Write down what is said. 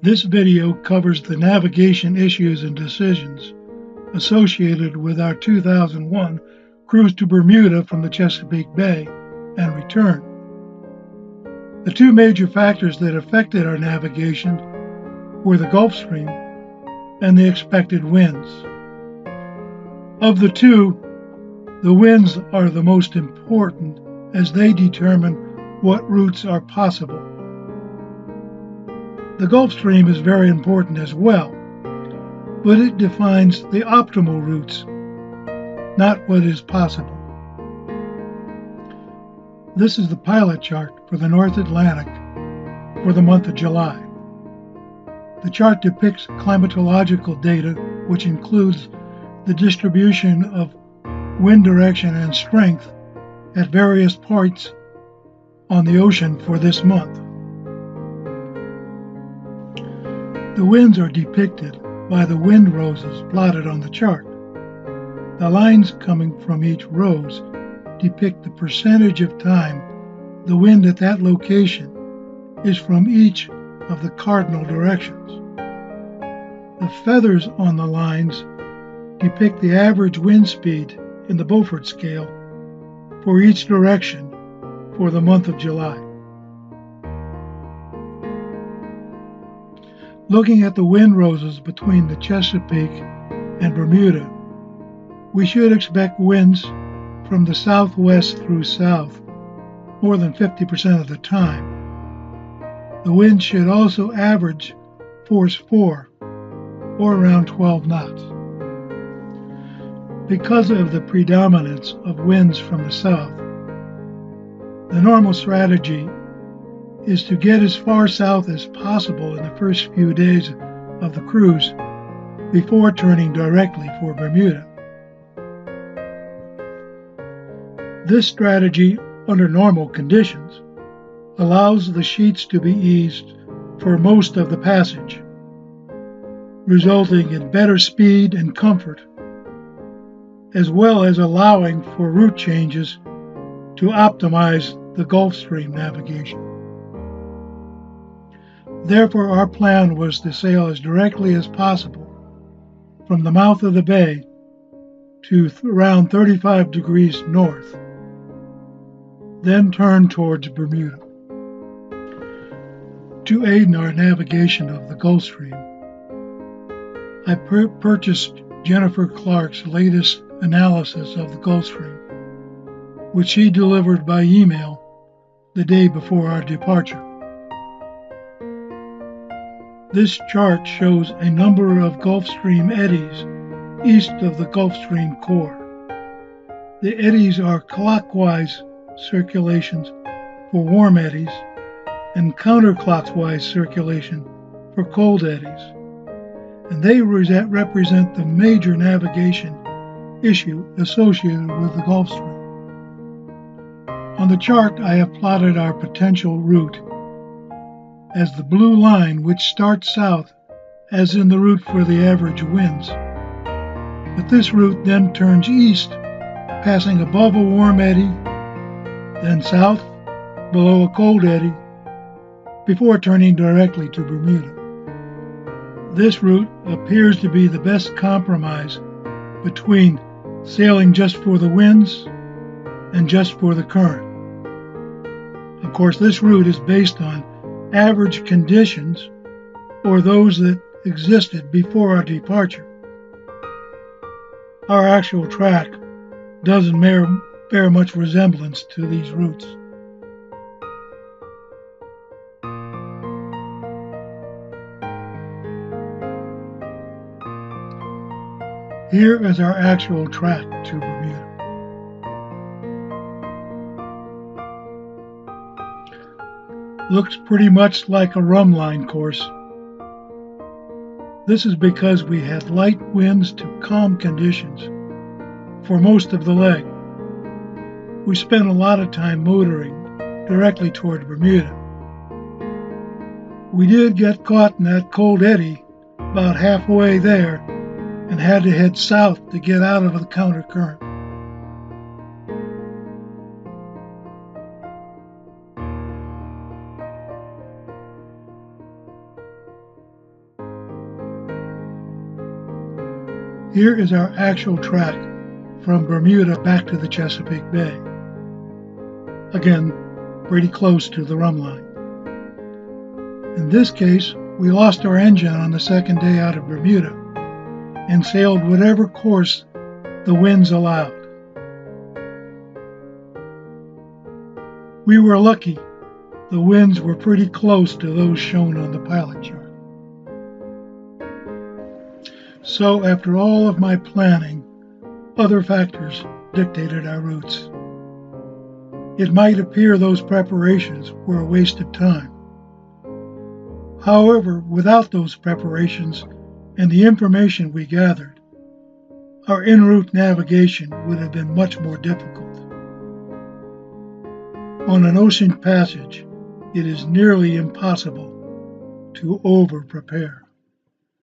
This video covers the navigation issues and decisions associated with our 2001 cruise to Bermuda from the Chesapeake Bay and return. The two major factors that affected our navigation were the Gulf Stream and the expected winds. Of the two, the winds are the most important as they determine what routes are possible. The Gulf Stream is very important as well, but it defines the optimal routes, not what is possible. This is the pilot chart for the North Atlantic for the month of July. The chart depicts climatological data, which includes the distribution of wind direction and strength at various points on the ocean for this month. The winds are depicted by the wind roses plotted on the chart. The lines coming from each rose depict the percentage of time the wind at that location is from each of the cardinal directions. The feathers on the lines depict the average wind speed in the Beaufort scale for each direction for the month of July. Looking at the wind roses between the Chesapeake and Bermuda, we should expect winds from the southwest through south more than 50% of the time. The wind should also average force 4, or around 12 knots. Because of the predominance of winds from the south, the normal strategy is to get as far south as possible in the first few days of the cruise before turning directly for Bermuda. This strategy, under normal conditions, allows the sheets to be eased for most of the passage, resulting in better speed and comfort, as well as allowing for route changes to optimize the Gulf Stream navigation. Therefore, our plan was to sail as directly as possible from the mouth of the bay to around 35 degrees north, then turn towards Bermuda. To aid in our navigation of the Gulf Stream, I purchased Jennifer Clark's latest analysis of the Gulf Stream, which she delivered by email the day before our departure. This chart shows a number of Gulf Stream eddies east of the Gulf Stream core. The eddies are clockwise circulations for warm eddies and counterclockwise circulation for cold eddies, and they represent the major navigation issue associated with the Gulf Stream. On the chart, I have plotted our potential route as the blue line, which starts south as in the route for the average winds. But this route then turns east, passing above a warm eddy, then south below a cold eddy, before turning directly to Bermuda. This route appears to be the best compromise between sailing just for the winds and just for the current. Of course, this route is based on average conditions or those that existed before our departure. Our actual track doesn't bear much resemblance to these routes. Here is our actual track to Bermuda. Looks pretty much like a rumline course. This is because we had light winds to calm conditions for most of the leg. We spent a lot of time motoring directly toward Bermuda. We did get caught in that cold eddy about halfway there and had to head south to get out of the countercurrent. Here is our actual track from Bermuda back to the Chesapeake Bay. Again, pretty close to the rum line. In this case, we lost our engine on the second day out of Bermuda and sailed whatever course the winds allowed. We were lucky. The winds were pretty close to those shown on the pilot chart. So after all of my planning, other factors dictated our routes. It might appear those preparations were a waste of time. However, without those preparations and the information we gathered, our en route navigation would have been much more difficult. On an ocean passage, it is nearly impossible to over-prepare.